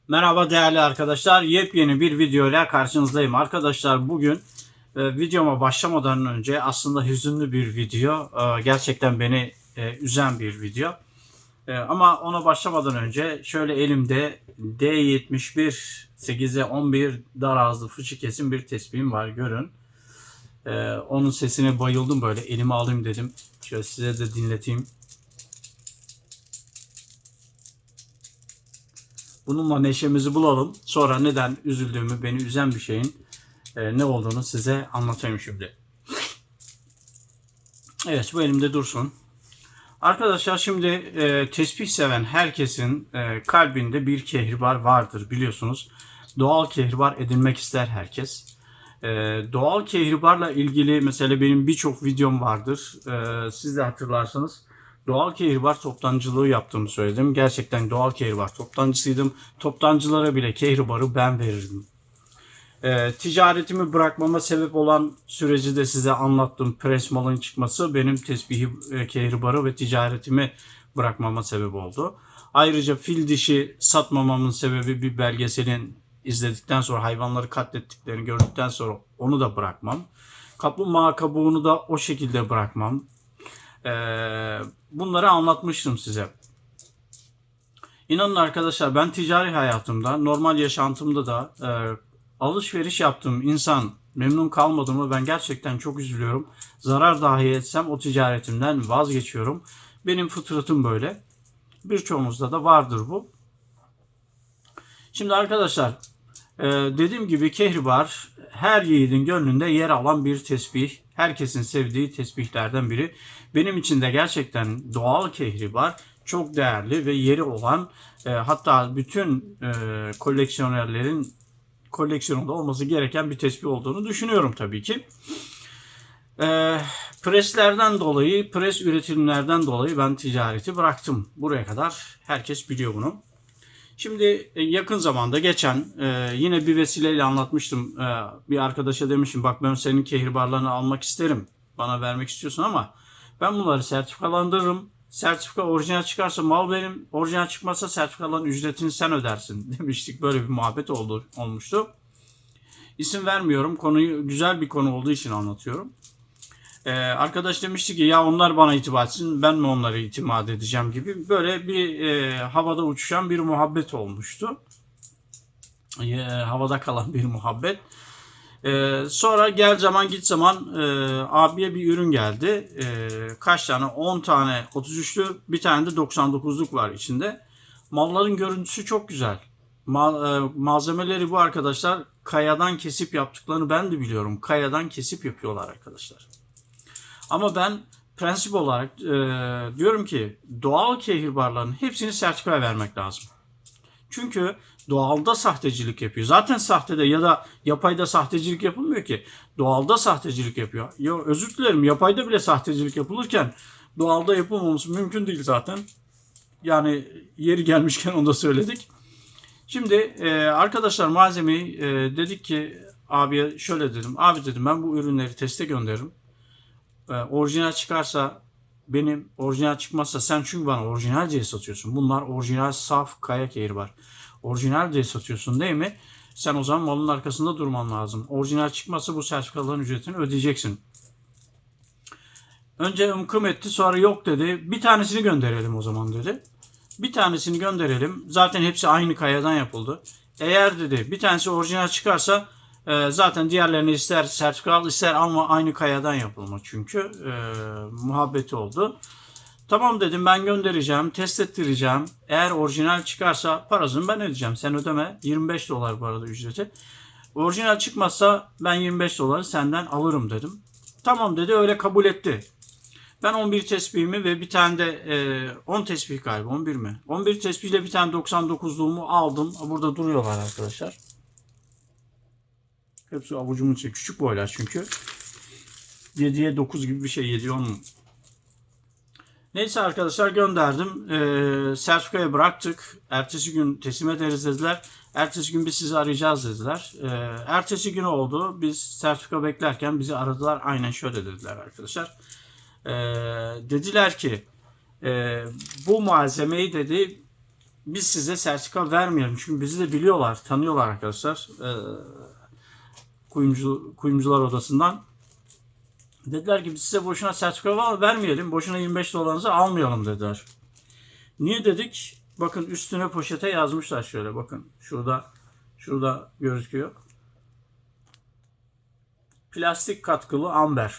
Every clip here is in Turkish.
Merhaba değerli arkadaşlar. Yepyeni bir video ile karşınızdayım. Arkadaşlar bugün videoma başlamadan önce aslında hüzünlü bir video. Gerçekten beni üzen bir video. Ama ona başlamadan önce şöyle elimde D71 8'e 11 dar ağızlı fıçı kesim bir tespihim var. Görün. Onun sesine bayıldım, böyle elime alayım dedim. Şöyle size de dinleteyim. Bununla neşemizi bulalım. Sonra neden üzüldüğümü, beni üzen bir şeyin ne olduğunu size anlatayım şimdi. Evet, bu elimde dursun. Arkadaşlar şimdi tesbih seven herkesin kalbinde bir kehribar vardır biliyorsunuz. Doğal kehribar edinmek ister herkes. Doğal kehribarla ilgili mesela benim birçok videom vardır. Siz de hatırlarsanız doğal kehribar toptancılığı yaptığımı söyledim. Gerçekten doğal kehribar toptancısıydım. Toptancılara bile kehribarı ben verirdim. Ticaretimi bırakmama sebep olan süreci de size anlattım. Pres malın çıkması benim tesbihi, kehribarı ve ticaretimi bırakmama sebep oldu. Ayrıca fil dişi satmamamın sebebi bir belgeselin izledikten sonra, hayvanları katlettiklerini gördükten sonra onu da bırakmam. Kaplumbağa kabuğunu da o şekilde bırakmam. Bunları anlatmıştım size. İnanın arkadaşlar, ben ticari hayatımda, normal yaşantımda da alışveriş yaptığım insan memnun kalmadığımı ben gerçekten çok üzülüyorum. Zarar dahi etsem o ticaretimden vazgeçiyorum. Benim fıtratım böyle. Birçoğumuzda da vardır bu. Şimdi arkadaşlar, dediğim gibi kehribar her yiğidin gönlünde yer alan bir tesbih. Herkesin sevdiği tesbihlerden biri. Benim için de gerçekten doğal kehribar çok değerli ve yeri olan, hatta bütün koleksiyonerlerin koleksiyonunda olması gereken bir tesbih olduğunu düşünüyorum tabii ki. Preslerden dolayı, pres üretimlerden dolayı ben ticareti bıraktım. Buraya kadar herkes biliyor bunu. Şimdi yakın zamanda geçen yine bir vesileyle anlatmıştım. Bir arkadaşa demişim, bak ben senin kehribarlarını almak isterim. Bana vermek istiyorsun ama ben bunları sertifikalandırırım. Sertifika orijinal çıkarsa mal benim, orijinal çıkmazsa sertifikaların ücretini sen ödersin demiştik. Böyle bir muhabbet olmuştu. İsim vermiyorum. Konuyu güzel bir konu olduğu için anlatıyorum. Arkadaş demişti ki ya onlar bana itimat etsin, ben mi onlara itimat edeceğim gibi böyle bir havada uçuşan bir muhabbet olmuştu. Havada kalan bir muhabbet. Sonra gel zaman git zaman abiye bir ürün geldi. Kaç tane? 10 tane 33'lü, bir tane de 99'luk var içinde. Malların görüntüsü çok güzel. Malzemeleri bu arkadaşlar kayadan kesip yaptıklarını ben de biliyorum. Kayadan kesip yapıyorlar arkadaşlar. Ama ben prensip olarak diyorum ki doğal kehribarların hepsini sertifika vermek lazım. Çünkü doğalda sahtecilik yapıyor. Zaten sahtede ya da yapayda sahtecilik yapılmıyor ki. Doğalda sahtecilik yapıyor. Ya özür dilerim, yapayda bile sahtecilik yapılırken doğalda yapılmaması mümkün değil zaten. Yani yeri gelmişken onu da söyledik. Şimdi arkadaşlar malzemeyi dedik ki abiye şöyle dedim. Abi dedim, ben bu ürünleri teste gönderirim. Orijinal çıkarsa benim, orijinal çıkmazsa sen, çünkü bana orijinal diye satıyorsun. Bunlar orijinal saf kaya kehribar. Orijinal diye satıyorsun değil mi? Sen o zaman malın arkasında durman lazım. Orijinal çıkmazsa bu sertifikaların ücretini ödeyeceksin. Önce ımkım etti, sonra yok dedi. Bir tanesini gönderelim o zaman dedi. Bir tanesini gönderelim. Zaten hepsi aynı kayadan yapıldı. Eğer dedi bir tanesi orijinal çıkarsa zaten diğerlerini ister sertifika al ister alma, aynı kayadan yapılma çünkü muhabbeti oldu. Tamam dedim, ben göndereceğim, test ettireceğim. Eğer orijinal çıkarsa parasını ben ödeyeceğim. Sen ödeme. 25 dolar bu arada ücreti. Orijinal çıkmazsa ben 25 doları senden alırım dedim. Tamam dedi, öyle kabul etti. Ben 11 tesbihimi ve bir tane de 10 tesbih galiba, 11 mi? 11 tesbihle bir tane 99'luğumu aldım. Burada duruyorlar arkadaşlar. Hepsi avucumun içi. Küçük boylar çünkü. 7'ye 9 gibi bir şey. 7'ye 10 mu? Neyse arkadaşlar, gönderdim. Sertifikayı bıraktık. Ertesi gün teslim ederiz dediler. Ertesi gün biz sizi arayacağız dediler. Ertesi gün oldu. Biz sertifika beklerken bizi aradılar. Aynen şöyle dediler arkadaşlar. Dediler ki bu malzemeyi dedi biz size sertifika vermeyelim. Çünkü bizi de biliyorlar, tanıyorlar arkadaşlar. Kuyumcular odasından. Dediler ki biz size boşuna sertifika vermeyelim. Boşuna 25 dolarınızı almayalım dediler. Niye dedik? Bakın üstüne poşete yazmışlar şöyle. Bakın şurada gözüküyor. Plastik katkılı amber.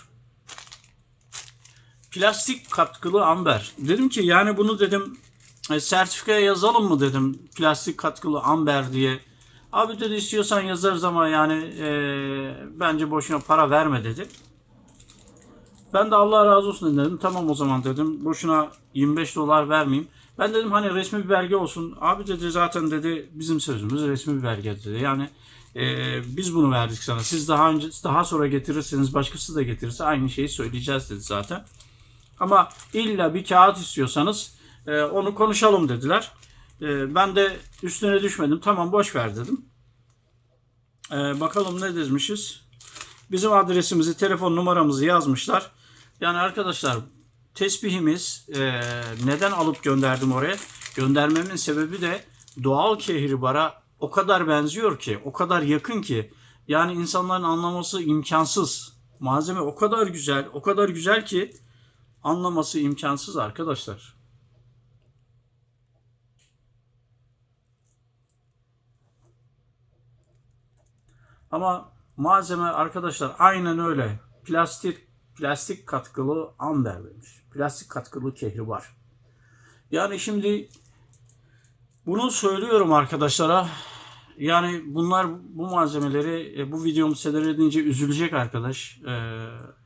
Plastik katkılı amber. Dedim ki yani bunu dedim sertifikaya yazalım mı dedim. Plastik katkılı amber diye. Abi dedi istiyorsan yazarız ama yani bence boşuna para verme dedi. Ben de Allah razı olsun dedim. Tamam o zaman dedim. Boşuna 25 dolar vermeyeyim. Ben dedim hani resmi bir belge olsun. Abi dedi zaten dedi bizim sözümüz resmi bir belge dedi. Yani biz bunu verdik sana. Siz daha sonra getirirseniz başkası da getirirse aynı şeyi söyleyeceğiz dedi zaten. Ama illa bir kağıt istiyorsanız onu konuşalım dediler. Ben de üstüne düşmedim. Tamam boş ver dedim. Bakalım ne dizmişiz. Bizim adresimizi, telefon numaramızı yazmışlar. Yani arkadaşlar tesbihimiz neden alıp gönderdim oraya? Göndermemin sebebi de doğal kehribara o kadar benziyor ki, o kadar yakın ki yani insanların anlaması imkansız. Malzeme o kadar güzel, o kadar güzel ki anlaması imkansız arkadaşlar. Ama malzeme arkadaşlar aynen öyle. Plastik katkılı amber demiş. Plastik katkılı kehribar. Yani şimdi bunu söylüyorum arkadaşlara. Yani bu malzemeleri bu videomu seyredince üzülecek arkadaş.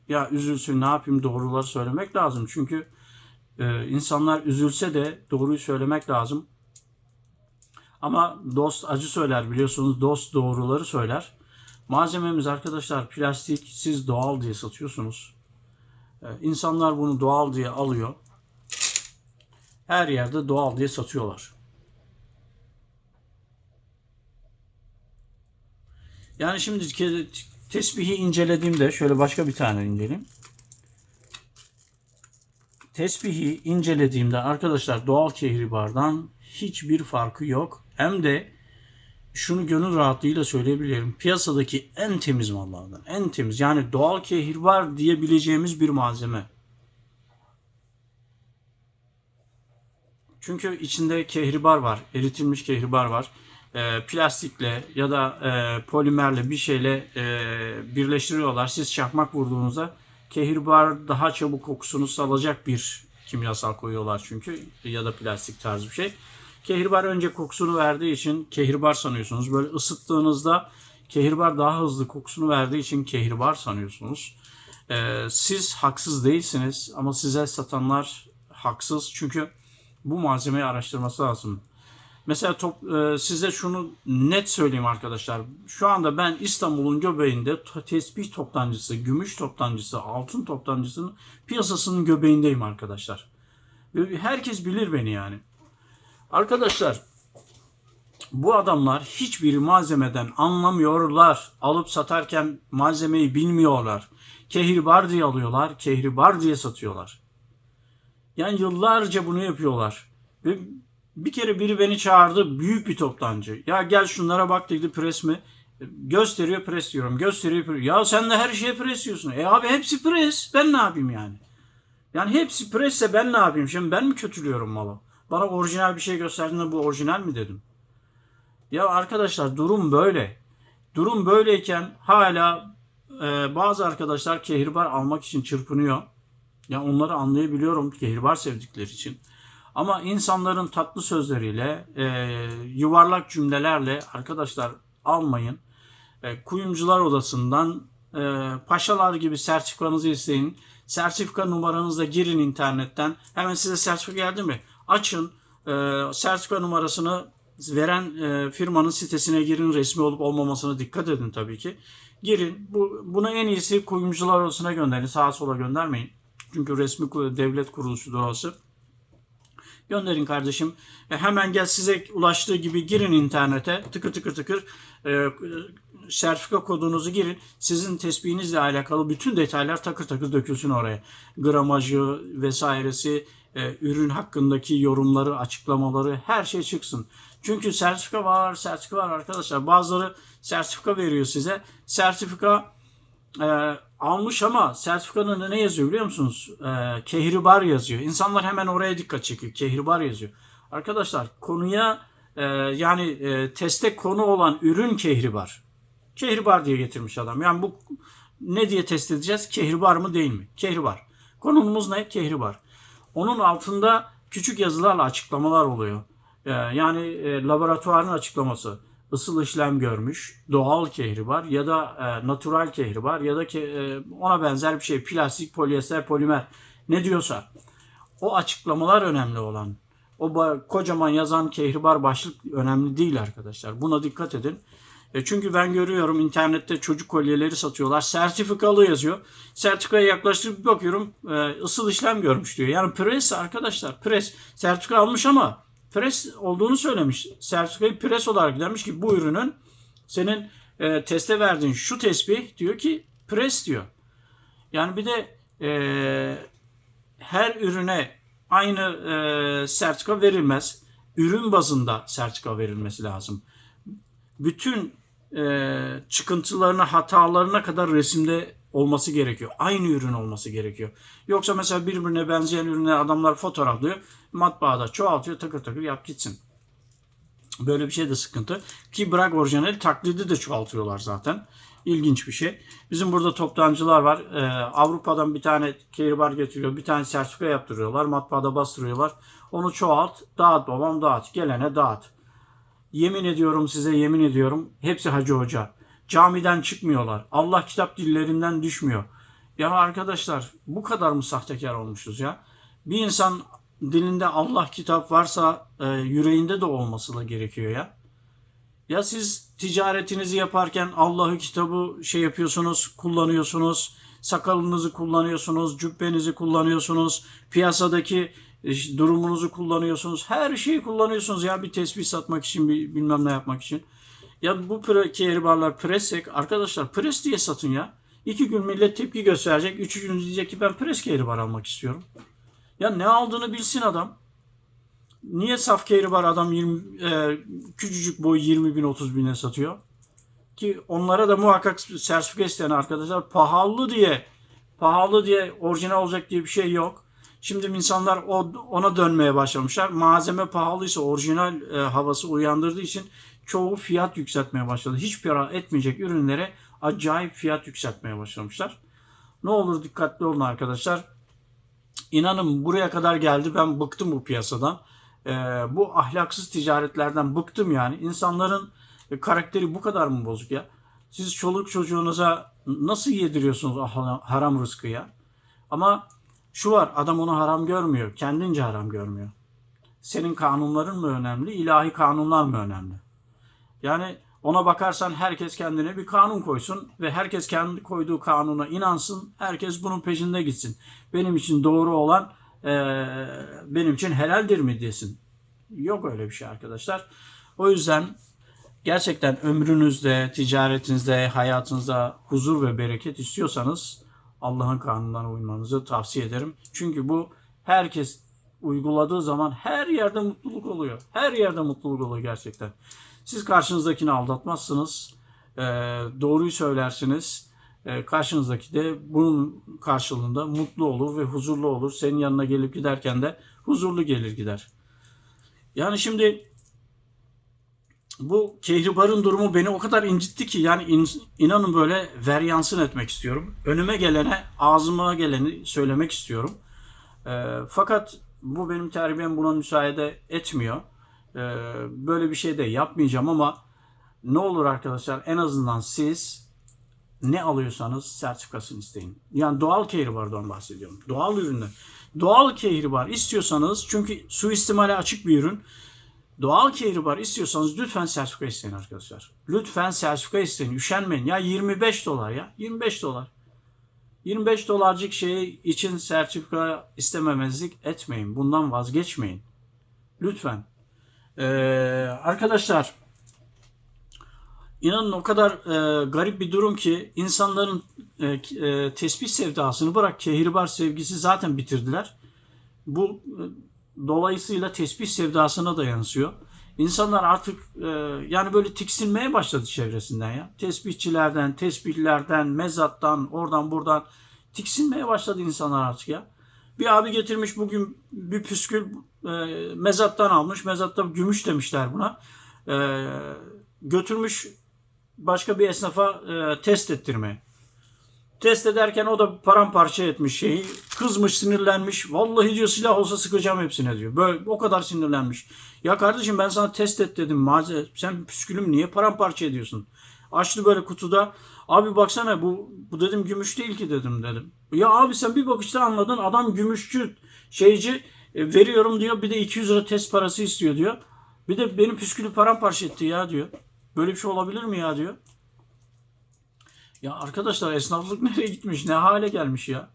Ya üzülsün ne yapayım doğruları söylemek lazım. Çünkü insanlar üzülse de doğruyu söylemek lazım. Ama dost acı söyler biliyorsunuz. Dost doğruları söyler. Malzememiz arkadaşlar plastik, siz doğal diye satıyorsunuz. İnsanlar bunu doğal diye alıyor. Her yerde doğal diye satıyorlar. Yani şimdi tesbihi incelediğimde şöyle başka bir tane inceleyeyim. Tesbihi incelediğimde arkadaşlar doğal kehribardan hiçbir farkı yok. Hem de şunu gönül rahatlığıyla söyleyebilirim. Piyasadaki en temiz mallardan. En temiz. Yani doğal kehribar diyebileceğimiz bir malzeme. Çünkü içinde kehribar var. Eritilmiş kehribar var. Plastikle ya da polimerle bir şeyle birleştiriyorlar. Siz çakmak vurduğunuzda kehribar daha çabuk kokusunu salacak bir kimyasal koyuyorlar çünkü ya da plastik tarzı bir şey. Kehribar önce kokusunu verdiği için kehribar sanıyorsunuz. Böyle ısıttığınızda kehribar daha hızlı kokusunu verdiği için kehribar sanıyorsunuz. Siz haksız değilsiniz ama size satanlar haksız. Çünkü bu malzemeyi araştırması lazım. Mesela size şunu net söyleyeyim arkadaşlar. Şu anda ben İstanbul'un göbeğinde tesbih toptancısı, gümüş toptancısı, altın toptancısının piyasasının göbeğindeyim arkadaşlar. Herkes bilir beni yani. Arkadaşlar bu adamlar hiçbir malzemeden anlamıyorlar. Alıp satarken malzemeyi bilmiyorlar. Kehribar diye alıyorlar, kehribar diye satıyorlar. Yani yıllarca bunu yapıyorlar. Ve bir kere biri beni çağırdı, büyük bir toptancı. Ya gel şunlara bak dedi, pres mi? Gösteriyor, pres diyorum. Gösteriyor, pres. Ya sen de her şeye pres diyorsun. Abi hepsi pres. Ben ne yapayım yani? Yani hepsi presse ben ne yapayım? Şimdi ben mi kötülüyorum malı? Bana orijinal bir şey gösterdiğinde bu orijinal mi dedim? Ya arkadaşlar durum böyle. Durum böyleyken hala bazı arkadaşlar kehribar almak için çırpınıyor. Ya onları anlayabiliyorum kehribar sevdikleri için. Ama insanların tatlı sözleriyle, yuvarlak cümlelerle arkadaşlar almayın. Kuyumcular odasından paşalar gibi sertifikanızı isteyin. Sertifika numaranızla girin internetten. Hemen size sertifika geldi mi? Açın. Sertifika numarasını veren firmanın sitesine girin. Resmi olup olmamasına dikkat edin tabii ki. Girin. Buna en iyisi kuyumcular odasına gönderin. Sağa sola göndermeyin. Çünkü resmi devlet kuruluşudur orası. Gönderin kardeşim. Hemen gel size ulaştığı gibi girin internete. Tıkır tıkır tıkır sertifika kodunuzu girin. Sizin tespihinizle alakalı bütün detaylar takır takır dökülsün oraya. Gramajı vesairesi ürün hakkındaki yorumları, açıklamaları, her şey çıksın. Çünkü sertifika var arkadaşlar. Bazıları sertifika veriyor size. Sertifika almış ama sertifikanın ne yazıyor biliyor musunuz? Kehribar yazıyor. İnsanlar hemen oraya dikkat çekiyor. Kehribar yazıyor. Arkadaşlar konuya teste konu olan ürün kehribar. Kehribar diye getirmiş adam. Yani bu ne diye test edeceğiz? Kehribar mı değil mi? Kehribar. Konumuz ne? Kehribar. Onun altında küçük yazılarla açıklamalar oluyor. Laboratuvarın açıklaması. Isıl işlem görmüş, doğal kehribar ya da natural kehribar ya da ona benzer bir şey. Plastik, polyester, polimer ne diyorsa. O açıklamalar önemli olan. O kocaman yazan kehribar başlık önemli değil arkadaşlar. Buna dikkat edin. Çünkü ben görüyorum internette çocuk kolyeleri satıyorlar. Sertifikalı yazıyor. Sertifikaya yaklaştırıp bir bakıyorum ısıl işlem görmüş diyor. Yani pres arkadaşlar. Pres. Sertifika almış ama pres olduğunu söylemiş. Sertifikayı pres olarak vermiş ki bu ürünün senin teste verdiğin şu tespih diyor ki pres diyor. Yani bir de her ürüne aynı sertifika verilmez. Ürün bazında sertifika verilmesi lazım. Bütün çıkıntılarına, hatalarına kadar resimde olması gerekiyor. Aynı ürün olması gerekiyor. Yoksa mesela birbirine benzeyen ürünleri adamlar fotoğraflıyor. Matbaada çoğaltıyor, takır takır yap gitsin. Böyle bir şey de sıkıntı. Ki bırak orijinali, taklidi de çoğaltıyorlar zaten. İlginç bir şey. Bizim burada toptancılar var. Avrupa'dan bir tane kehribar getiriyor. Bir tane sertifika yaptırıyorlar. Matbaada bastırıyorlar. Onu çoğalt, dağıt babam dağıt. Gelene dağıt. Yemin ediyorum size, yemin ediyorum. Hepsi Hacı Hoca. Camiden çıkmıyorlar. Allah kitap dillerinden düşmüyor. Ya arkadaşlar bu kadar mı sahtekar olmuşuz ya? Bir insan dilinde Allah kitap varsa yüreğinde de olması da gerekiyor ya. Ya siz ticaretinizi yaparken Allah'ı kitabı yapıyorsunuz, kullanıyorsunuz. Sakalınızı kullanıyorsunuz, cübbenizi kullanıyorsunuz. Piyasadaki durumunuzu kullanıyorsunuz. Her şeyi kullanıyorsunuz ya bir tesbih satmak için, bir bilmem ne yapmak için. Ya bu kehribarlar presek arkadaşlar pres diye satın ya. 2 gün millet tepki gösterecek. 3. gün diyecek ki ben pres kehribar almak istiyorum. Ya ne aldığını bilsin adam. Niye saf kehribar adam küçücük boy 20 bin 30 bine satıyor? Ki onlara da muhakkak sertifika isteyen arkadaşlar pahalı diye orijinal olacak diye bir şey yok. Şimdi insanlar ona dönmeye başlamışlar. Malzeme pahalıysa orijinal havası uyandırdığı için çoğu fiyat yükseltmeye başladı. Hiç para etmeyecek ürünlere acayip fiyat yükseltmeye başlamışlar. Ne olur dikkatli olun arkadaşlar. İnanın buraya kadar geldi. Ben bıktım bu piyasadan. Bu ahlaksız ticaretlerden bıktım yani. İnsanların karakteri bu kadar mı bozuk ya? Siz çoluk çocuğunuza nasıl yediriyorsunuz haram rızkı ya? Ama şu var, adam onu haram görmüyor. Kendince haram görmüyor. Senin kanunların mı önemli, ilahi kanunlar mı önemli? Yani ona bakarsan herkes kendine bir kanun koysun ve herkes kendi koyduğu kanuna inansın. Herkes bunun peşinde gitsin. Benim için doğru olan benim için helaldir mi desin. Yok öyle bir şey arkadaşlar. O yüzden gerçekten ömrünüzde, ticaretinizde, hayatınızda huzur ve bereket istiyorsanız Allah'ın kanunlarına uymanızı tavsiye ederim. Çünkü bu herkes uyguladığı zaman her yerde mutluluk oluyor. Her yerde mutluluk oluyor gerçekten. Siz karşınızdakini aldatmazsınız. Doğruyu söylersiniz. Karşınızdaki de bunun karşılığında mutlu olur ve huzurlu olur. Senin yanına gelip giderken de huzurlu gelir gider. Yani şimdi bu kehribarın durumu beni o kadar incitti ki yani inanın böyle veryansın etmek istiyorum. Önüme gelene, ağzıma geleni söylemek istiyorum. Fakat bu benim terbiyem buna müsaade etmiyor. Böyle bir şey de yapmayacağım ama ne olur arkadaşlar en azından siz ne alıyorsanız sertifikasını isteyin. Yani doğal kehribardan bahsediyorum. Doğal ürünler. Doğal kehribar istiyorsanız çünkü suistimale açık bir ürün. Doğal kehribar istiyorsanız lütfen sertifika isteyin arkadaşlar. Lütfen sertifika isteyin. Üşenmeyin. Ya 25 dolar ya. 25 dolar. 25 dolarcık şey için sertifika istememezlik etmeyin. Bundan vazgeçmeyin. Lütfen. Arkadaşlar inanın o kadar garip bir durum ki insanların tespih sevdasını bırak kehribar sevgisi zaten bitirdiler. Bu dolayısıyla tesbih sevdasına da yansıyor. İnsanlar artık yani böyle tiksinmeye başladı çevresinden ya. Tesbihçilerden, tesbihlerden, mezattan, oradan buradan tiksinmeye başladı insanlar artık ya. Bir abi getirmiş bugün bir püskül mezattan almış. Mezatta gümüş demişler buna. Götürmüş başka bir esnafa test ettirmeye. Test ederken o da paramparça etmiş şeyi. Kızmış, sinirlenmiş. Vallahi diyor silah olsa sıkacağım hepsine diyor. Böyle o kadar sinirlenmiş. Ya kardeşim ben sana test et dedim. Sen püskülüm niye paramparça ediyorsun? Açtı böyle kutuda. Abi baksana bu dedim gümüş değil ki dedim. Ya abi sen bir bakışta anladın. Adam gümüşçü, şeyci veriyorum diyor. Bir de 200 lira test parası istiyor diyor. Bir de benim püskülü paramparça etti ya diyor. Böyle bir şey olabilir mi ya diyor. Ya arkadaşlar esnaflık nereye gitmiş? Ne hale gelmiş ya?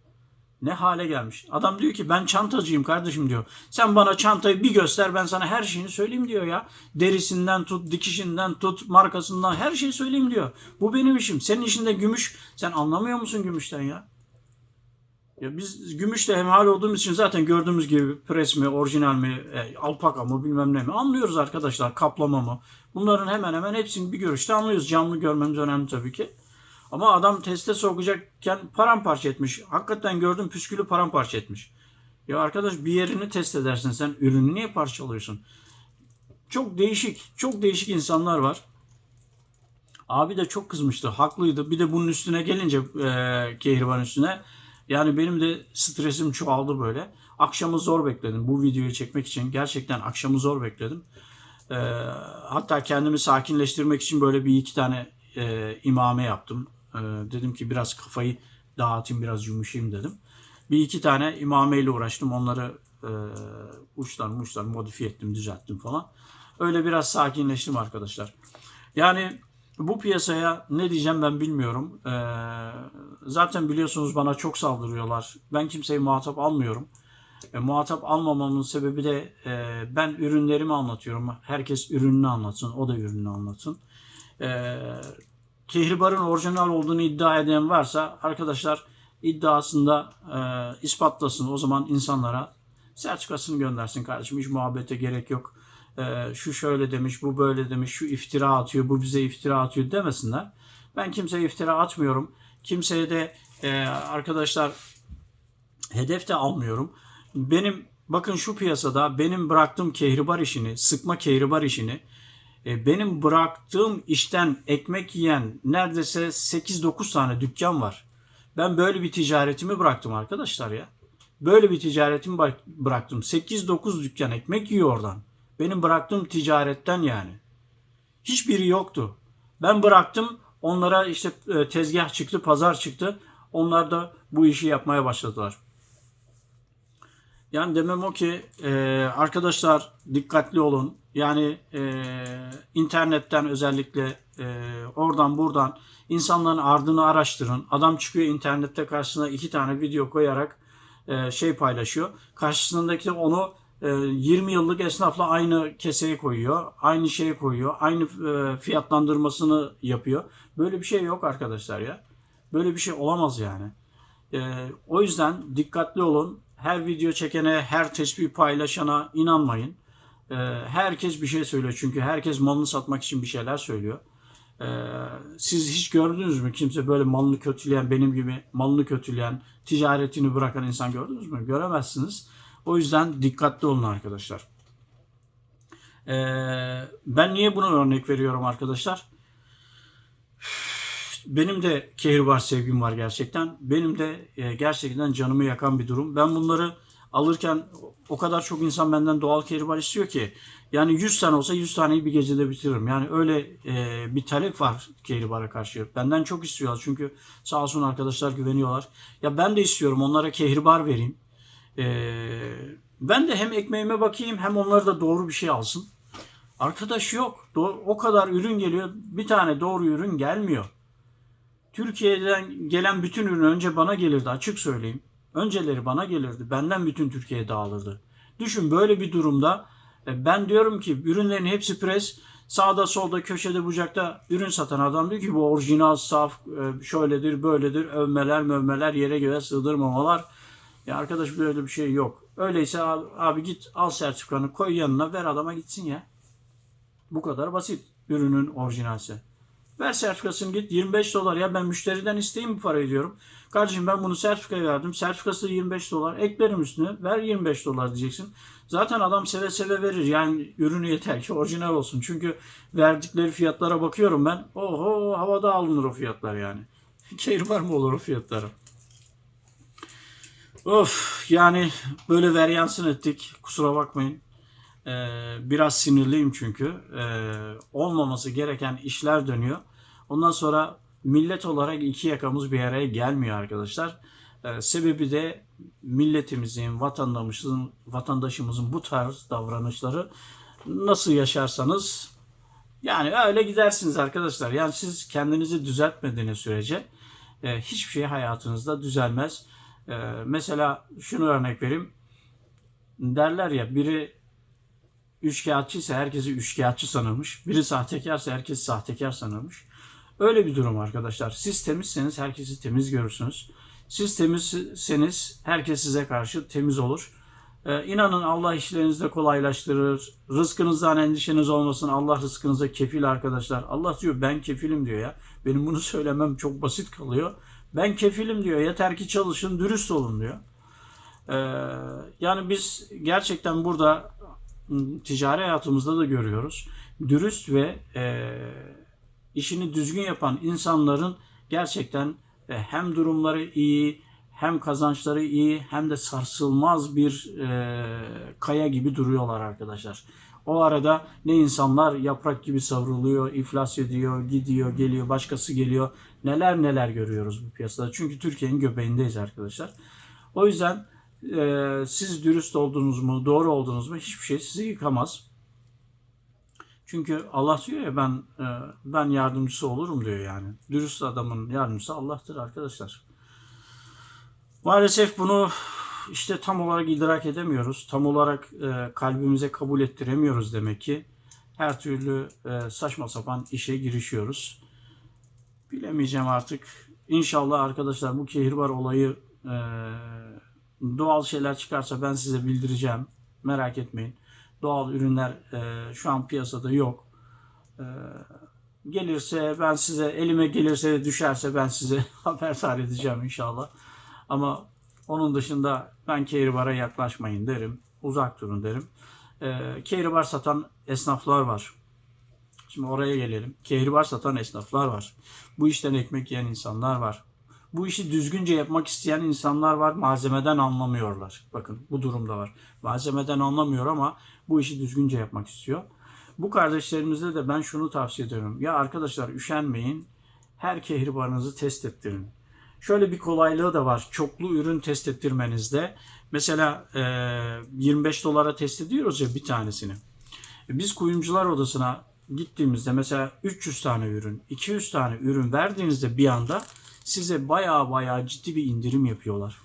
Ne hale gelmiş? Adam diyor ki ben çantacıyım kardeşim diyor. Sen bana çantayı bir göster ben sana her şeyini söyleyeyim diyor ya. Derisinden tut, dikişinden tut, markasından her şeyi söyleyeyim diyor. Bu benim işim. Senin işinde gümüş. Sen anlamıyor musun gümüşten ya? Ya biz gümüşle hemhal olduğumuz için zaten gördüğümüz gibi pres mi, orijinal mi, alpaka mı bilmem ne mi anlıyoruz arkadaşlar. Kaplama mı? Bunların hemen hemen hepsini bir görüşte anlıyoruz. Canlı görmemiz önemli tabii ki. Ama adam teste sokacakken paramparça etmiş. Hakikaten gördüm püskülü paramparça etmiş. Ya arkadaş bir yerini test edersin sen ürünü niye parçalıyorsun? Çok değişik insanlar var. Abi de çok kızmıştı, haklıydı. Bir de bunun üstüne gelince Kehriban üstüne yani benim de stresim çoğaldı böyle. Akşamı zor bekledim bu videoyu çekmek için. Gerçekten akşamı zor bekledim. E, Hatta kendimi sakinleştirmek için böyle bir iki tane imame yaptım. Dedim ki biraz kafayı dağıtayım, biraz yumuşayayım dedim. Bir iki tane imameyle uğraştım. Onları uçlar modifiye ettim, düzelttim falan. Öyle biraz sakinleştim arkadaşlar. Yani bu piyasaya ne diyeceğim ben bilmiyorum. Zaten biliyorsunuz bana çok saldırıyorlar. Ben kimseyi muhatap almıyorum. Muhatap almamamın sebebi de ben ürünlerimi anlatıyorum. Herkes ürününü anlatsın, o da ürününü anlatsın. Kehribar'ın orijinal olduğunu iddia eden varsa arkadaşlar iddiasında ispatlasın. O zaman insanlara sertifikasını göndersin kardeşim. Hiç muhabbete gerek yok. Şu şöyle demiş, bu böyle demiş, şu iftira atıyor, bu bize iftira atıyor demesinler. Ben kimseye iftira atmıyorum. Kimseye de arkadaşlar hedef de almıyorum. Bakın şu piyasada benim bıraktığım kehribar işini, sıkma kehribar işini benim bıraktığım işten ekmek yiyen neredeyse 8-9 tane dükkan var. Ben böyle bir ticaretimi bıraktım arkadaşlar ya. Böyle bir ticaretimi bıraktım. 8-9 dükkan ekmek yiyor oradan. Benim bıraktığım ticaretten yani. Hiçbiri yoktu. Ben bıraktım. Onlara işte tezgah çıktı, pazar çıktı. Onlar da bu işi yapmaya başladılar. Yani demem o ki arkadaşlar dikkatli olun. Yani internetten özellikle oradan buradan insanların ardını araştırın. Adam çıkıyor internette karşısına 2 tane video koyarak şey paylaşıyor. Karşısındaki onu 20 yıllık esnafla aynı keseye koyuyor. Aynı şeye koyuyor. Aynı fiyatlandırmasını yapıyor. Böyle bir şey yok arkadaşlar ya. Böyle bir şey olamaz yani. O yüzden dikkatli olun. Her video çekene, her tespih paylaşana inanmayın. Herkes bir şey söylüyor çünkü herkes malını satmak için bir şeyler söylüyor. Siz hiç gördünüz mü kimse böyle malını kötüleyen, benim gibi malını kötüleyen, ticaretini bırakan insan gördünüz mü? Göremezsiniz. O yüzden dikkatli olun arkadaşlar. Ben niye bunu örnek veriyorum arkadaşlar? Benim de kehribar sevgim var gerçekten. Benim de gerçekten canımı yakan bir durum. Ben bunları alırken o kadar çok insan benden doğal kehribar istiyor ki. Yani 100 tane olsa 100 taneyi bir gecede bitiririm. Yani öyle bir talep var kehribara karşı. Benden çok istiyorlar çünkü sağ olsun arkadaşlar güveniyorlar. Ya ben de istiyorum onlara kehribar vereyim. Ben de hem ekmeğime bakayım hem onları da doğru bir şey alsın. Arkadaş yok. O kadar ürün geliyor. Bir tane doğru ürün gelmiyor. Türkiye'den gelen bütün ürün önce bana gelirdi açık söyleyeyim. Önceleri bana gelirdi. Benden bütün Türkiye dağılırdı. Düşün böyle bir durumda ben diyorum ki ürünlerin hepsi pres. Sağda solda köşede bucakta ürün satan adam diyor ki bu orijinal saf şöyledir böyledir övmeler mövmeler yere göğe sığdırmamalar. Ya arkadaş böyle bir şey yok. Öyleyse abi git al sertifikanı koy yanına ver adama gitsin ya. Bu kadar basit. Ürünün orijinalse. Ver sertifikasını git 25 dolar ya ben müşteriden isteyeyim bu parayı diyorum. Kardeşim ben bunu sertifikaya verdim. Sertifikası 25 dolar. Eklerim üstüne. Ver 25 dolar diyeceksin. Zaten adam seve seve verir. Yani ürünü yeter ki orijinal olsun. Çünkü verdikleri fiyatlara bakıyorum ben. Oho havada alınır o fiyatlar yani. Keyifler mi olur o fiyatlara? Of yani böyle veryansın ettik. Kusura bakmayın. Biraz sinirliyim çünkü. Olmaması gereken işler dönüyor. Ondan sonra millet olarak iki yakamız bir araya gelmiyor arkadaşlar. Sebebi de milletimizin, vatandaşımızın bu tarz davranışları nasıl yaşarsanız yani öyle gidersiniz arkadaşlar. Yani siz kendinizi düzeltmediğiniz sürece hiçbir şey hayatınızda düzelmez. Mesela şunu örnek vereyim. Derler ya biri üçkağıtçıysa herkesi üçkağıtçı sanırmış. Biri sahtekarsa herkesi sahtekar sanırmış. Öyle bir durum arkadaşlar. Siz temizseniz herkesi temiz görürsünüz. Siz temizseniz herkes size karşı temiz olur. İnanın Allah işlerinizi de kolaylaştırır. Rızkınızdan endişeniz olmasın. Allah rızkınıza kefil arkadaşlar. Allah diyor ben kefilim diyor ya. Benim bunu söylemem çok basit kalıyor. Ben kefilim diyor. Yeter ki çalışın, dürüst olun diyor. Yani biz gerçekten burada ticari hayatımızda da görüyoruz. Dürüst ve işini düzgün yapan insanların gerçekten hem durumları iyi, hem kazançları iyi, hem de sarsılmaz bir kaya gibi duruyorlar arkadaşlar. O arada ne insanlar yaprak gibi savruluyor, iflas ediyor, gidiyor, geliyor, başkası geliyor. Neler neler görüyoruz bu piyasada. Çünkü Türkiye'nin göbeğindeyiz arkadaşlar. O yüzden siz dürüst oldunuz mu, doğru oldunuz mu hiçbir şey sizi yıkamaz. Çünkü Allah diyor ya ben yardımcısı olurum diyor yani. Dürüst adamın yardımcısı Allah'tır arkadaşlar. Maalesef bunu işte tam olarak idrak edemiyoruz. Tam olarak kalbimize kabul ettiremiyoruz demek ki. Her türlü saçma sapan işe girişiyoruz. Bilemeyeceğim artık. İnşallah arkadaşlar bu kehribar olayı doğal şeyler çıkarsa ben size bildireceğim. Merak etmeyin. Doğal ürünler şu an piyasada yok. Gelirse ben size, elime gelirse düşerse ben size haberdar edeceğim inşallah. Ama onun dışında ben kehribar'a yaklaşmayın derim. Uzak durun derim. Kehribar satan esnaflar var. Şimdi oraya gelelim. Kehribar satan esnaflar var. Bu işten ekmek yiyen insanlar var. Bu işi düzgünce yapmak isteyen insanlar var. Malzemeden anlamıyorlar. Bakın bu durumda var. Malzemeden anlamıyor ama bu işi düzgünce yapmak istiyor. Bu kardeşlerimize de ben şunu tavsiye ediyorum. Ya arkadaşlar üşenmeyin. Her kehribarınızı test ettirin. Şöyle bir kolaylığı da var. Çoklu ürün test ettirmenizde. Mesela 25 dolara test ediyoruz ya bir tanesini. Biz kuyumcular odasına gittiğimizde mesela 300 tane ürün, 200 tane ürün verdiğinizde bir anda size baya ciddi bir indirim yapıyorlar.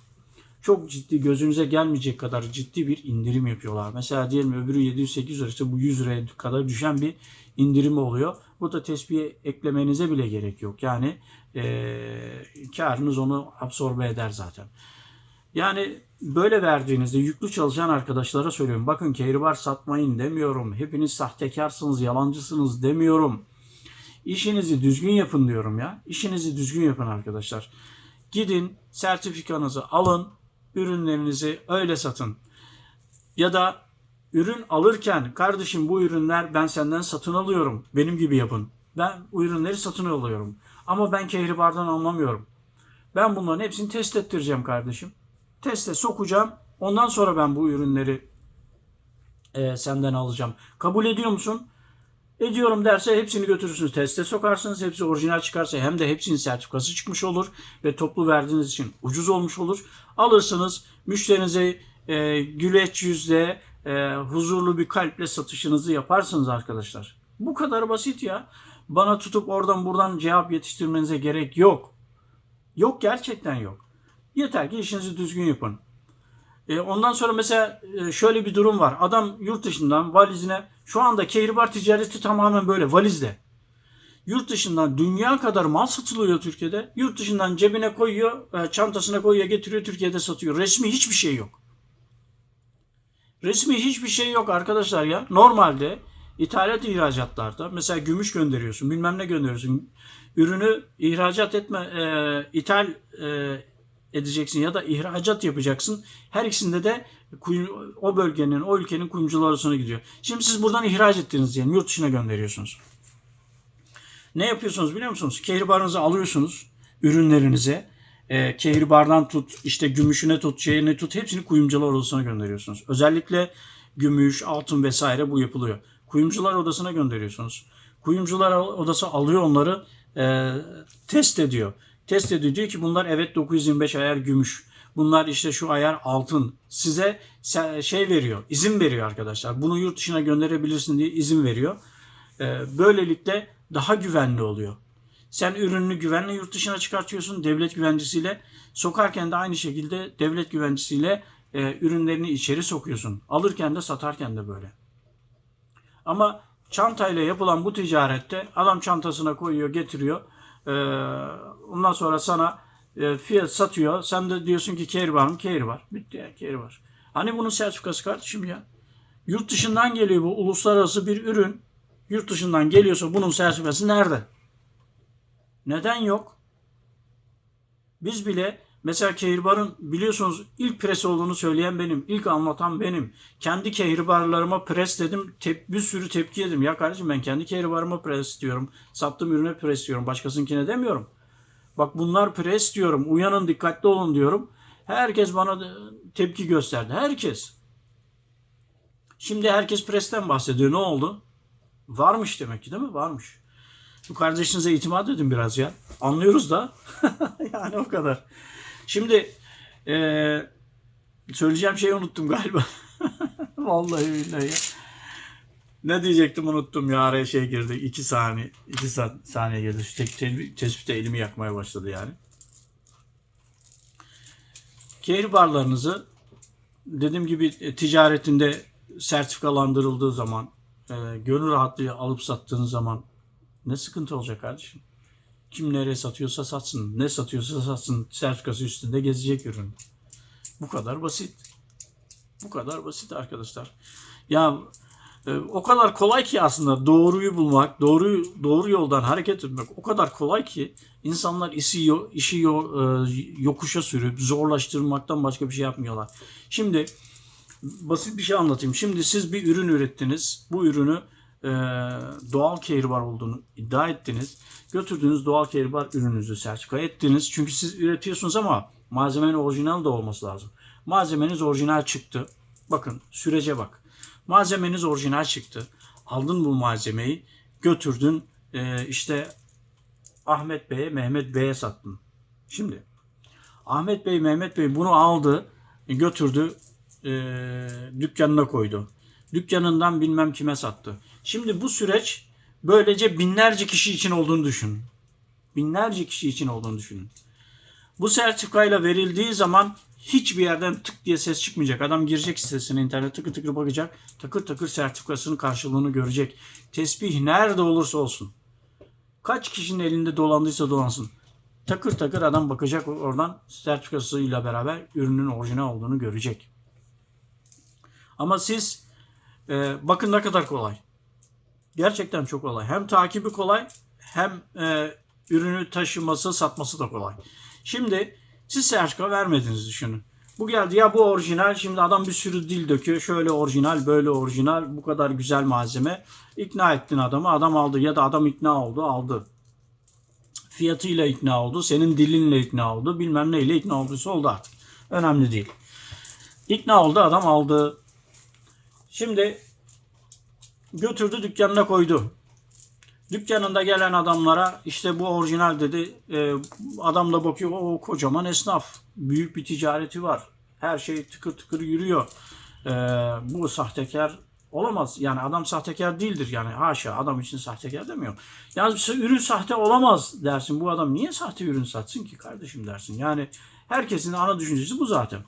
Çok ciddi, gözünüze gelmeyecek kadar ciddi bir indirim yapıyorlar. Mesela diyelim öbürü 700-800 lira, işte bu 100 liraya kadar düşen bir indirim oluyor. Bu da tespihe eklemenize bile gerek yok. Yani karınız onu absorbe eder zaten. Yani böyle verdiğinizde yüklü çalışan arkadaşlara söylüyorum. Bakın kehribar satmayın demiyorum. Hepiniz sahtekarsınız, yalancısınız demiyorum. İşinizi düzgün yapın diyorum ya. İşinizi düzgün yapın arkadaşlar. Gidin sertifikanızı alın. Ürünlerinizi öyle satın. Ya da ürün alırken kardeşim bu ürünler ben senden satın alıyorum. Benim gibi yapın. Ben bu ürünleri satın alıyorum. Ama ben kehribardan anlamıyorum. Ben bunların hepsini test ettireceğim kardeşim. Teste sokacağım. Ondan sonra ben bu ürünleri senden alacağım. Kabul ediyor musun? Ediyorum derse hepsini götürürsünüz. Teste sokarsınız. Hepsi orijinal çıkarsa hem de hepsinin sertifikası çıkmış olur. Ve toplu verdiğiniz için ucuz olmuş olur. Alırsınız. Müşterinize güleç yüzle, huzurlu bir kalple satışınızı yaparsınız arkadaşlar. Bu kadar basit ya. Bana tutup oradan buradan cevap yetiştirmenize gerek yok. Yok, gerçekten yok. Yeter ki işinizi düzgün yapın. Ondan sonra mesela şöyle bir durum var. Adam yurt dışından valizine, şu anda kehribar ticareti tamamen böyle valizde. Yurt dışından dünya kadar mal satılıyor Türkiye'de. Yurt dışından cebine koyuyor, çantasına koyuyor, getiriyor, Türkiye'de satıyor. Resmi hiçbir şey yok. Resmi hiçbir şey yok arkadaşlar ya. Normalde ithalat ihracatlarda mesela gümüş gönderiyorsun, bilmem ne gönderiyorsun. Ürünü ihracat etme, ithal edeceksin ya da ihracat yapacaksın. Her ikisinde de o bölgenin, o ülkenin kuyumcular arasına gidiyor. Şimdi siz buradan ihraç ettiniz diyelim, yurt dışına gönderiyorsunuz. Ne yapıyorsunuz biliyor musunuz? Kehribarınızı alıyorsunuz, ürünlerinize. Kehribardan tut, işte gümüşüne tut, şeyine tut, hepsini kuyumcular odasına gönderiyorsunuz. Özellikle gümüş, altın vesaire bu yapılıyor. Kuyumcular odasına gönderiyorsunuz. Kuyumcular odası alıyor onları, test ediyor. Test ediyor, diyor ki bunlar evet 925 ayar gümüş. Bunlar işte şu ayar altın. Size şey veriyor, izin veriyor arkadaşlar. Bunu yurt dışına gönderebilirsin diye izin veriyor. Böylelikle daha güvenli oluyor. Sen ürününü güvenle yurt dışına çıkartıyorsun devlet güvencesiyle. Sokarken de aynı şekilde devlet güvencesiyle ürünlerini içeri sokuyorsun. Alırken de satarken de böyle. Ama çantayla yapılan bu ticarette adam çantasına koyuyor, getiriyor. Ondan sonra sana fiyat satıyor. Sen de diyorsun ki kehribar mı? Kehribar. Bitti ya, kehribar. Hani bunun sertifikası kardeşim ya? Yurt dışından geliyor bu uluslararası bir ürün. Yurt dışından geliyorsa bunun sertifikası nerede? Neden yok? Biz bile mesela kehribarın biliyorsunuz ilk pres olduğunu söyleyen benim. İlk anlatan benim. Kendi kehribarlarıma pres dedim. Bir sürü tepki yedim. Ya kardeşim ben kendi kehribarıma pres diyorum. Sattığım ürüne pres diyorum. Başkasınkine demiyorum. Bak bunlar pres diyorum. Uyanın, dikkatli olun diyorum. Herkes bana tepki gösterdi. Herkes. Şimdi herkes presten bahsediyor. Ne oldu? Varmış demek ki, değil mi? Varmış. Bu kardeşinize itimat edin biraz ya. Anlıyoruz da. Yani o kadar. Şimdi söyleyeceğim şeyi unuttum galiba. Vallahi billahi ya. Ne diyecektim unuttum ya, araya şey girdi. 2 saniye. 2 saniye girdi. Şu tespitte elimi yakmaya başladı yani. Kehribarlarınızı dediğim gibi ticaretinde sertifikalandırıldığı zaman, gönül rahatlığı alıp sattığınız zaman ne sıkıntı olacak kardeşim? Kim nereye satıyorsa satsın. Ne satıyorsa satsın. Sertifikası üstünde gezecek ürün. Bu kadar basit. Bu kadar basit arkadaşlar. Ya o kadar kolay ki aslında doğruyu bulmak, doğru yoldan hareket etmek o kadar kolay ki insanlar işi yokuşa sürüp zorlaştırmaktan başka bir şey yapmıyorlar. Şimdi basit bir şey anlatayım. Şimdi siz bir ürün ürettiniz. Bu ürünü doğal kehribar olduğunu iddia ettiniz. Götürdüğünüz doğal kehribar ürününüzü sertifika ettiniz. Çünkü siz üretiyorsunuz ama malzemenin orijinal de olması lazım. Malzemeniz orijinal çıktı. Bakın sürece bak. Malzemeniz orijinal çıktı. Aldın bu malzemeyi, götürdün işte Ahmet Bey'e, Mehmet Bey'e sattın. Şimdi Ahmet Bey, Mehmet Bey bunu aldı, götürdü, dükkanına koydu. Dükkanından bilmem kime sattı. Şimdi bu süreç böylece binlerce kişi için olduğunu düşünün. Binlerce kişi için olduğunu düşünün. Bu sertifikayla verildiği zaman hiçbir yerden tık diye ses çıkmayacak. Adam girecek sitesine, internet tıkır tıkır bakacak. Takır takır sertifikasının karşılığını görecek. Tesbih nerede olursa olsun. Kaç kişinin elinde dolandıysa dolansın. Takır takır adam bakacak, oradan sertifikasıyla beraber ürünün orijinal olduğunu görecek. Ama siz bakın ne kadar kolay. Gerçekten çok kolay. Hem takibi kolay hem ürünü taşıması, satması da kolay. Şimdi siz sertifika vermediniz düşünün. Bu geldi ya bu orijinal, şimdi adam bir sürü dil döküyor. Şöyle orijinal, böyle orijinal, bu kadar güzel malzeme. İkna ettin adamı, adam aldı ya da adam ikna oldu, aldı. Fiyatıyla ikna oldu, senin dilinle ikna oldu, bilmem neyle ikna olduysa oldu artık. Önemli değil. İkna oldu, adam aldı. Şimdi götürdü dükkanına koydu. Dükkanında gelen adamlara işte bu orijinal dedi. Adam da bakıyor, o kocaman esnaf. Büyük bir ticareti var. Her şey tıkır tıkır yürüyor. Bu sahtekar olamaz. Yani adam sahtekar değildir. Yani haşa, adam için sahtekar demiyorum. Yani ürün sahte olamaz dersin. Bu adam niye sahte ürün satsın ki kardeşim dersin. Yani herkesin ana düşüncesi bu zaten.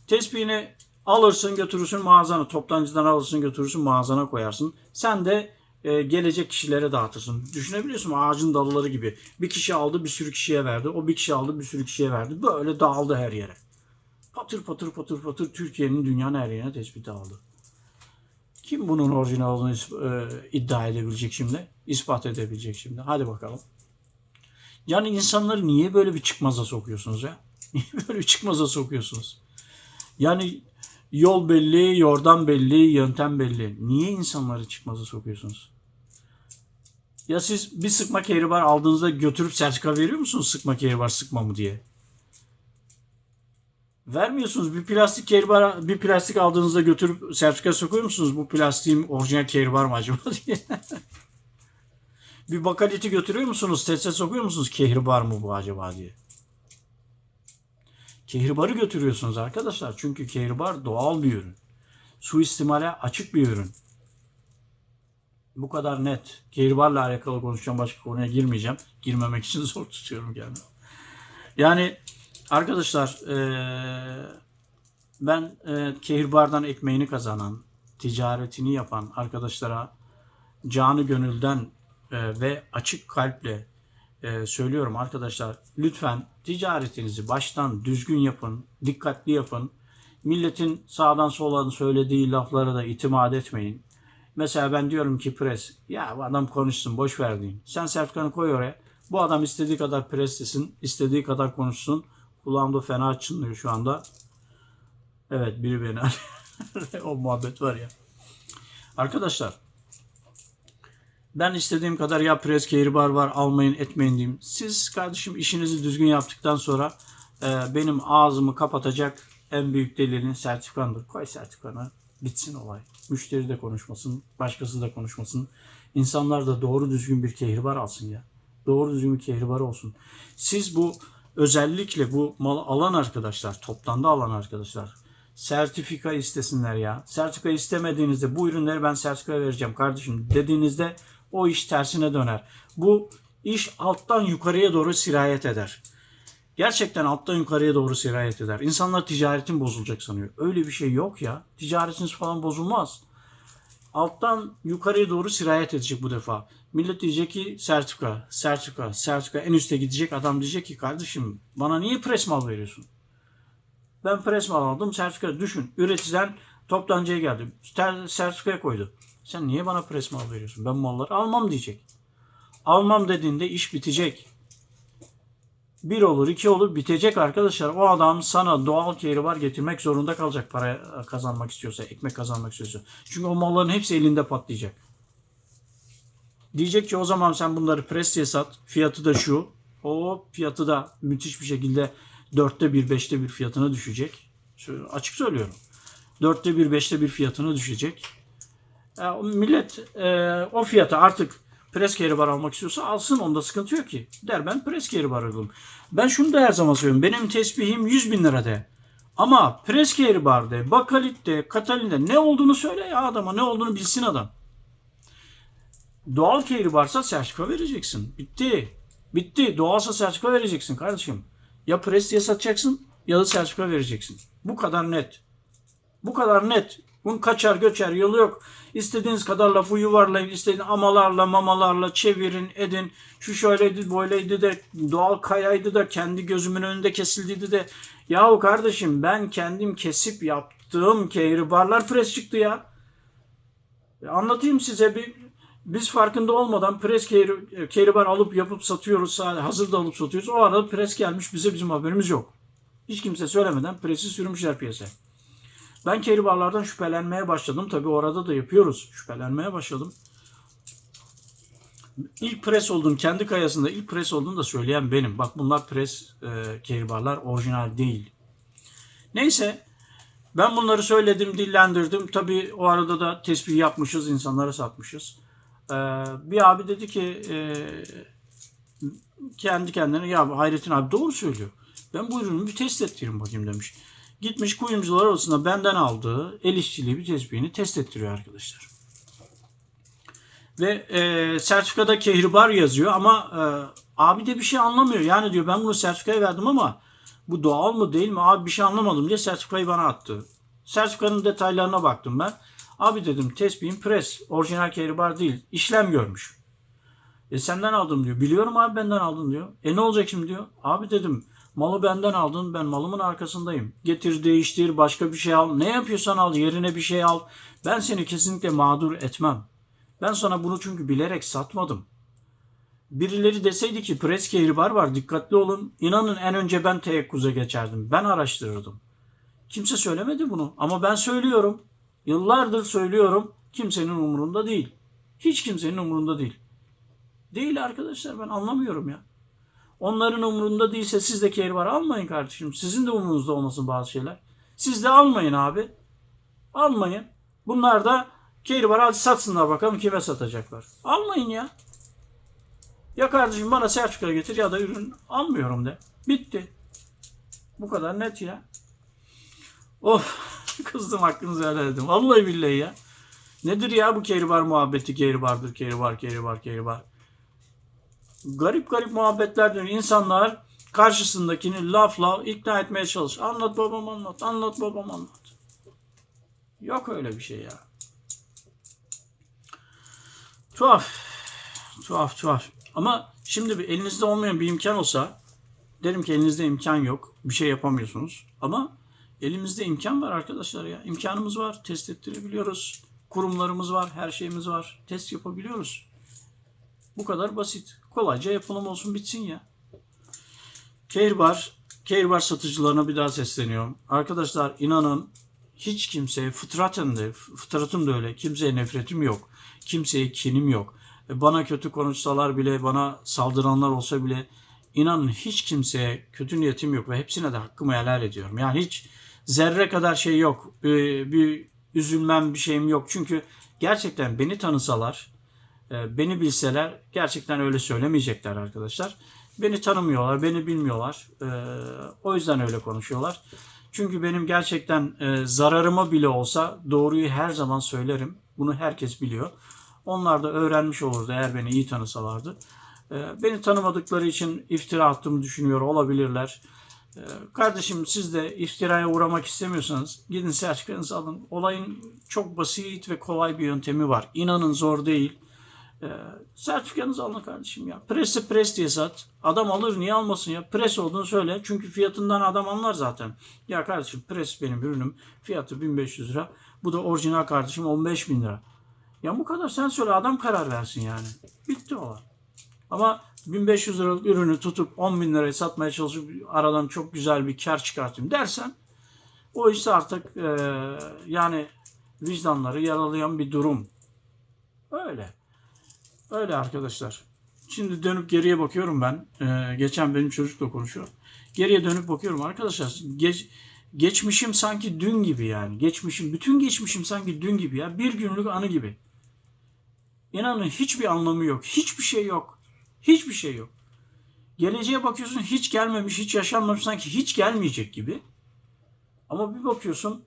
Tespihini alırsın götürürsün mağazana. Toptancıdan alırsın götürürsün mağazana koyarsın. Sen de gelecek kişilere dağıtırsın. Düşünebiliyorsun ağacın dalları gibi. Bir kişi aldı bir sürü kişiye verdi. O bir kişi aldı bir sürü kişiye verdi. Böyle dağıldı her yere. Patır patır patır patır Türkiye'nin dünyanın her yerine tespiti aldı. Kim bunun orijinal olduğunu iddia edebilecek şimdi? İspat edebilecek şimdi. Hadi bakalım. Yani insanları niye böyle bir çıkmaza sokuyorsunuz ya? Niye böyle bir çıkmaza sokuyorsunuz? Yani yol belli, yordam belli, yöntem belli. Niye insanları çıkmaza sokuyorsunuz? Ya siz bir sıkma kehribar aldığınızda götürüp sertifika veriyor musunuz sıkma kehribar sıkma mı diye? Vermiyorsunuz. Bir plastik aldığınızda götürüp sertifika sokuyor musunuz? Bu plastiğin orijinal kehribar mı acaba diye. Bir bakaliti götürüyor musunuz? Teste sokuyor musunuz? Kehribar mı bu acaba diye. Kehribarı götürüyorsunuz arkadaşlar. Çünkü kehribar doğal bir ürün. Suistimale açık bir ürün. Bu kadar net. Kehribarla alakalı konuşacağım. Başka konuya girmeyeceğim. Girmemek için zor tutuyorum kendimi. Yani arkadaşlar ben kehribardan ekmeğini kazanan, ticaretini yapan arkadaşlara canı gönülden ve açık kalple söylüyorum arkadaşlar. Lütfen ticaretinizi baştan düzgün yapın, dikkatli yapın. Milletin sağdan soldan söylediği laflara da itimat etmeyin. Mesela ben diyorum ki pres, ya bu adam konuşsun boş ver deyin. Sen sertifikanı koy oraya. Bu adam istediği kadar pres desin, istediği kadar konuşsun. Kulağımda fena çınlıyor şu anda. Evet biri beni o muhabbet var ya. Arkadaşlar ben istediğim kadar ya pres kehribar var almayın etmeyin diyeyim. Siz kardeşim işinizi düzgün yaptıktan sonra benim ağzımı kapatacak en büyük delilin sertifikandır. Koy sertifikanı bitsin olay. Müşteri de konuşmasın, başkası da konuşmasın. İnsanlar da doğru düzgün bir kehribar alsın ya. Doğru düzgün bir kehribar olsun. Siz bu özellikle bu malı alan arkadaşlar, toptan da alan arkadaşlar sertifika istesinler ya. Sertifika istemediğinizde bu ürünleri ben sertifika vereceğim kardeşim dediğinizde o iş tersine döner. Bu iş alttan yukarıya doğru sirayet eder. Gerçekten alttan yukarıya doğru sirayet eder. İnsanlar ticaretin bozulacak sanıyor. Öyle bir şey yok ya. Ticaretiniz falan bozulmaz. Alttan yukarıya doğru sirayet edecek bu defa. Millet diyecek ki sertifika, sertifika, sertifika en üste gidecek. Adam diyecek ki kardeşim bana niye pres mal veriyorsun? Ben pres mal aldım sertifika düşün. Üreticiden toptancıya geldi. Sertifikaya koydu. Sen niye bana pres mal veriyorsun? Ben malları almam diyecek. Almam dediğinde iş bitecek. Bir olur, iki olur bitecek arkadaşlar. O adam sana doğal kehribar getirmek zorunda kalacak para kazanmak istiyorsa, ekmek kazanmak istiyorsa. Çünkü o malların hepsi elinde patlayacak. Diyecek ki o zaman sen bunları pres diye sat. Fiyatı da şu. O fiyatı da müthiş bir şekilde 1/4, 5'te 1 fiyatına düşecek. Şöyle açık söylüyorum. 1/4, 5'te 1 fiyatına düşecek. Millet o fiyata artık pres kehribar almak istiyorsa alsın, onda sıkıntı yok ki. Der ben pres kehribar alıyorum. Ben şunu da her zaman söylüyorum. Benim tesbihim 100.000 lira de. Ama pres kehribar de, bakalit de, katalin de ne olduğunu söyle ya adama. Ne olduğunu bilsin adam. Doğal kehribarsa sertifika vereceksin. Bitti. Bitti. Doğalsa sertifika vereceksin kardeşim. Ya pres diye satacaksın ya da sertifika vereceksin. Bu kadar net. Bu kadar net. Bunun kaçar göçer yolu yok. İstediğiniz kadar lafı yuvarlayın. İstediğiniz amalarla mamalarla çevirin edin. Şu şöyleydi böyleydi de doğal kayaydı da kendi gözümün önünde kesildiydi de. Yahu kardeşim ben kendim kesip yaptığım kehribarlar pres çıktı ya. Anlatayım size biz farkında olmadan pres kehribar alıp yapıp satıyoruz. Hazır da alıp satıyoruz. O arada pres gelmiş bize bizim haberimiz yok. Hiç kimse söylemeden presi sürmüşler piyasaya. Ben kehribarlardan şüphelenmeye başladım. Tabii orada da yapıyoruz. Şüphelenmeye başladım. İlk pres olduğunu, kendi kayasında ilk pres olduğunu da söyleyen benim. Bak bunlar pres kehribarlar orijinal değil. Neyse ben bunları söyledim, dillendirdim. Tabii o arada da tespih yapmışız, insanlara satmışız. Bir abi dedi ki kendi kendine ya Hayrettin abi doğru söylüyor. Ben bu ürünü bir test ettireyim bakayım demiş. Gitmiş kuyumcular arasında benden aldığı el işçiliği bir tesbihini test ettiriyor arkadaşlar. Ve sertifikada kehribar yazıyor ama abi de bir şey anlamıyor. Yani diyor ben bunu sertifikaya verdim ama bu doğal mı değil mi abi bir şey anlamadım diye sertifikayı bana attı. Sertifikanın detaylarına baktım ben. Abi dedim tespihin pres. Orijinal kehribar değil. İşlem görmüş. Senden aldım diyor. Biliyorum abi benden aldın diyor. Ne olacak şimdi diyor. Abi dedim malı benden aldın. Ben malımın arkasındayım. Getir değiştir başka bir şey al. Ne yapıyorsan al yerine bir şey al. Ben seni kesinlikle mağdur etmem. Ben sana bunu çünkü bilerek satmadım. Birileri deseydi ki pres kehribar var dikkatli olun. İnanın en önce ben teyakkuza geçerdim. Ben araştırırdım. Kimse söylemedi bunu ama ben söylüyorum. Yıllardır söylüyorum. Kimsenin umurunda değil. Hiç kimsenin umurunda değil. Değil arkadaşlar ben anlamıyorum ya. Onların umurunda değilse siz de kehribar almayın kardeşim. Sizin de umurunuzda olmasın bazı şeyler. Siz de almayın abi. Almayın. Bunlar da kehribar hadi satsınlar bakalım kime satacaklar. Almayın ya. Ya kardeşim bana sertifika getir ya da ürün almıyorum de. Bitti. Bu kadar net ya. Of kızdım hakkınızı helal edin. Vallahi billahi ya. Nedir ya bu kehribar muhabbeti? Kehribardır kehribar. Garip garip muhabbetler dönüyor. İnsanlar karşısındakini lafla ikna etmeye çalış. Anlat babam anlat. Anlat babam anlat. Yok öyle bir şey ya. Tuhaf. Ama şimdi bir elinizde olmayan bir imkan olsa derim ki elinizde imkan yok. Bir şey yapamıyorsunuz. Ama elimizde imkan var arkadaşlar ya. İmkanımız var. Test ettirebiliyoruz. Kurumlarımız var. Her şeyimiz var. Test yapabiliyoruz. Bu kadar basit. Kolayca yapılım olsun bitsin ya. Kehribar satıcılarına bir daha sesleniyorum. Arkadaşlar inanın hiç kimseye fıtratım da öyle. Kimseye nefretim yok. Kimseye kinim yok. Bana kötü konuşsalar bile, bana saldıranlar olsa bile inanın hiç kimseye kötü niyetim yok ve hepsine de hakkımı helal ediyorum. Yani hiç zerre kadar şey yok. Bir üzülmem bir şeyim yok. Çünkü gerçekten beni tanısalar, beni bilseler gerçekten öyle söylemeyecekler arkadaşlar. Beni tanımıyorlar, beni bilmiyorlar. O yüzden öyle konuşuyorlar. Çünkü benim gerçekten zararıma bile olsa doğruyu her zaman söylerim. Bunu herkes biliyor. Onlar da öğrenmiş olurdu eğer beni iyi tanısalardı. Beni tanımadıkları için iftira attığımı düşünüyor olabilirler. Kardeşim siz de iftiraya uğramak istemiyorsanız gidin sertifikanızı alın. Olayın çok basit ve kolay bir yöntemi var. İnanın zor değil. Sertifikanızı alın kardeşim ya. Presse pres diye sat. Adam alır niye almasın ya? Pres olduğunu söyle. Çünkü fiyatından adam anlar zaten. Ya kardeşim pres benim ürünüm. Fiyatı 1500 lira. Bu da orijinal kardeşim 15.000 lira. Ya bu kadar sen söyle adam karar versin yani. Bitti olay. Ama 1500 liralık ürünü tutup 10.000 liraya satmaya çalışıp aradan çok güzel bir kar çıkartayım dersen o işte artık yani vicdanları yaralayan bir durum. Öyle. Öyle arkadaşlar. Şimdi dönüp geriye bakıyorum ben. Geçen benim çocukla konuşuyor. Geriye dönüp bakıyorum arkadaşlar. Geçmişim sanki dün gibi yani. Bütün geçmişim sanki dün gibi ya. Bir günlük anı gibi. İnanın hiçbir anlamı yok. Hiçbir şey yok. Hiçbir şey yok. Geleceğe bakıyorsun hiç gelmemiş, hiç yaşanmamış sanki hiç gelmeyecek gibi. Ama bir bakıyorsun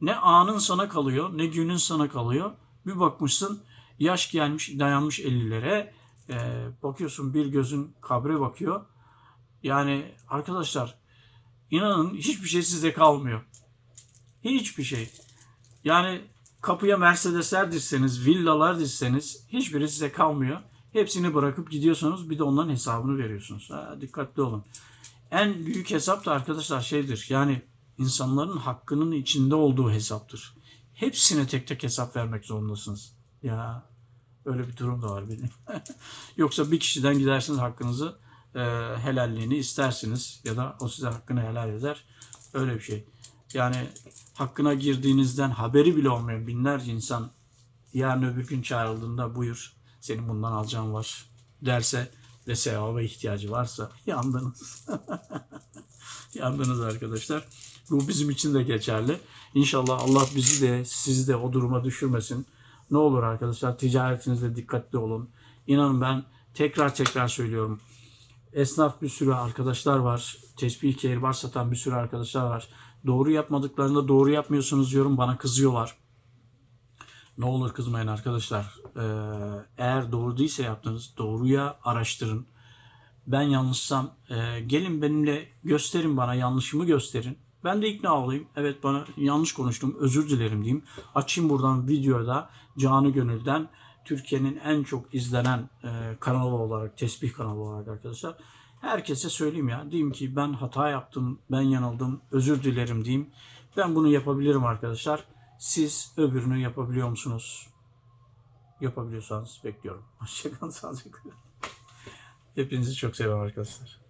ne anın sana kalıyor, ne günün sana kalıyor. Bir bakmışsın yaş gelmiş, dayanmış 50'lere. Bakıyorsun bir gözün kabre bakıyor. Yani arkadaşlar inanın hiçbir şey size kalmıyor. Hiçbir şey. Yani kapıya Mercedesler dizseniz, villalar dizseniz hiçbiri size kalmıyor. Hepsini bırakıp gidiyorsunuz bir de onların hesabını veriyorsunuz. Dikkatli olun. En büyük hesap da arkadaşlar şeydir. Yani insanların hakkının içinde olduğu hesaptır. Hepsine tek tek hesap vermek zorundasınız. Ya öyle bir durum da var benim. Yoksa bir kişiden gidersiniz hakkınızı helalliğini istersiniz ya da o size hakkını helal eder. Öyle bir şey. Yani hakkına girdiğinizden haberi bile olmayan binlerce insan yarın öbür gün çağrıldığında buyur senin bundan alacağın var derse ve sevaba ihtiyacı varsa yandınız. Yandınız arkadaşlar. Bu bizim için de geçerli. İnşallah Allah bizi de sizi de o duruma düşürmesin. Ne olur arkadaşlar ticaretinizde dikkatli olun. İnanın ben tekrar söylüyorum. Esnaf bir sürü arkadaşlar var. Tesbih kehribar satan bir sürü arkadaşlar var. Doğru yapmadıklarında doğru yapmıyorsunuz diyorum bana kızıyorlar. Ne olur kızmayın arkadaşlar. Eğer doğru değilse yaptığınız doğruya araştırın. Ben yanlışsam gelin benimle gösterin bana yanlışımı gösterin. Ben de ikna olayım. Evet, bana yanlış konuştum. Özür dilerim diyeyim. Açayım buradan videoda canı gönülden Türkiye'nin en çok izlenen kanalı olarak, tesbih kanalı olarak arkadaşlar. Herkese söyleyeyim ya. Diyeyim ki ben hata yaptım, ben yanıldım, özür dilerim diyeyim. Ben bunu yapabilirim arkadaşlar. Siz öbürünü yapabiliyor musunuz? Yapabiliyorsanız bekliyorum. Hoşçakalın, sağlıcakla. Hepinizi çok seviyorum arkadaşlar.